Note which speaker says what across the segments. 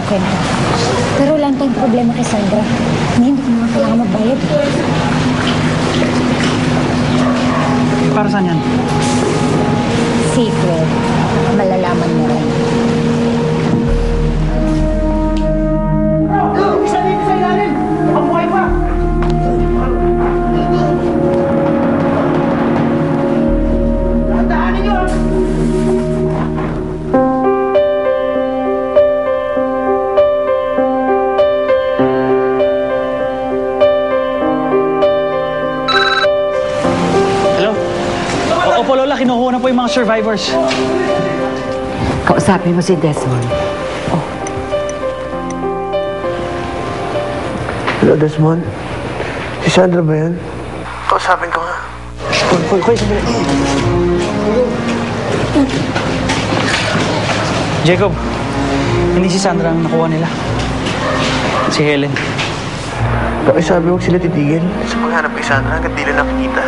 Speaker 1: okay na. Pero wala tayong problema kay Sandra. Hindi ko naman kailangan magbayad.
Speaker 2: Para saan yan?
Speaker 1: Secret. Malalaman mo rin.
Speaker 3: Isa dito sa ilalim! Ang buhay pa! Tandaan ninyo!
Speaker 2: Opo, Lola, kinukuha na po yung mga survivors.
Speaker 4: Kausapin mo si Desmond. Oh.
Speaker 5: Hello, Desmond. Si Sandra ba yan? Kausapin ko nga.
Speaker 2: Koy, sandali. Jacob, hindi si Sandra ang nakuha nila. Si Helen.
Speaker 5: Sabi huwag sila titigil sa paghanap kay Sandra hanggang di nila nakikita.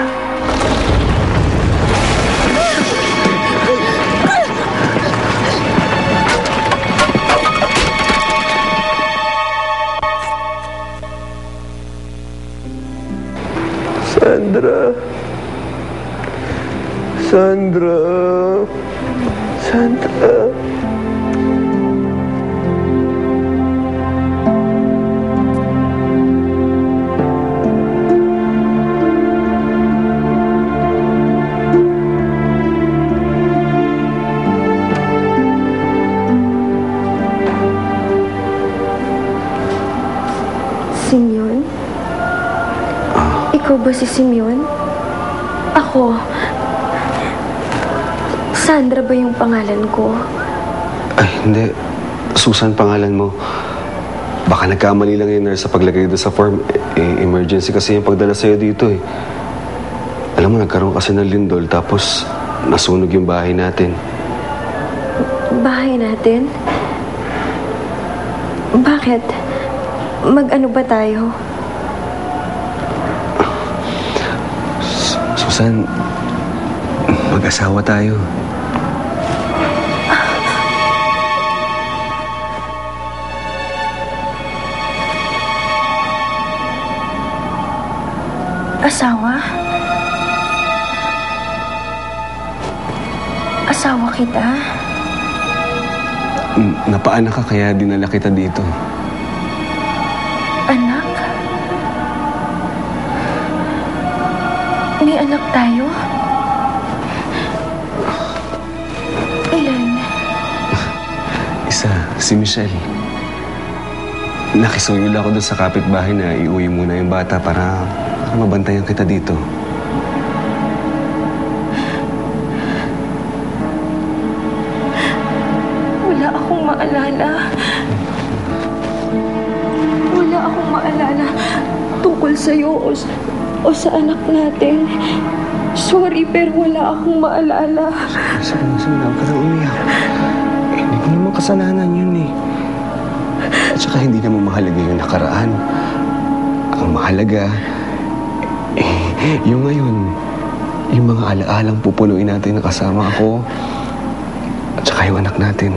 Speaker 5: Sandra.
Speaker 6: Simeon? Ikaw ba si Simeon? Ako. Sandra ba yung pangalan ko?
Speaker 7: Ay, hindi. Susan pangalan mo. Baka nagkamali lang yung nurse sa paglagay doon sa form. Emergency kasi yung pagdala sa'yo dito eh. Alam mo, nagkaroon kasi ng lindol tapos nasunog yung bahay natin.
Speaker 6: Bahay natin? Bakit? Mag-ano ba tayo?
Speaker 7: Susan, mag-asawa tayo.
Speaker 6: Asawa? Asawa kita?
Speaker 7: Napaanak ka kaya dinala kita dito.
Speaker 6: Anak? May anak tayo? Ilan?
Speaker 7: Isa, si Michelle. Nakisuyol ako doon sa kapitbahay na iuwi muna yung bata para mabantayan kita dito.
Speaker 6: Wala akong maalala. Wala akong maalala tungkol sa'yo o sa anak natin. Sorry, pero wala akong maalala.
Speaker 5: Sige, huwag ka nang umiyak. Hindi ko naman kasalanan yun eh.
Speaker 7: At saka hindi naman mahalaga yung nakaraan. Ang mahalaga, yung ngayon, yung mga alaalang pupunuin natin na kasama ako at saka yung anak natin.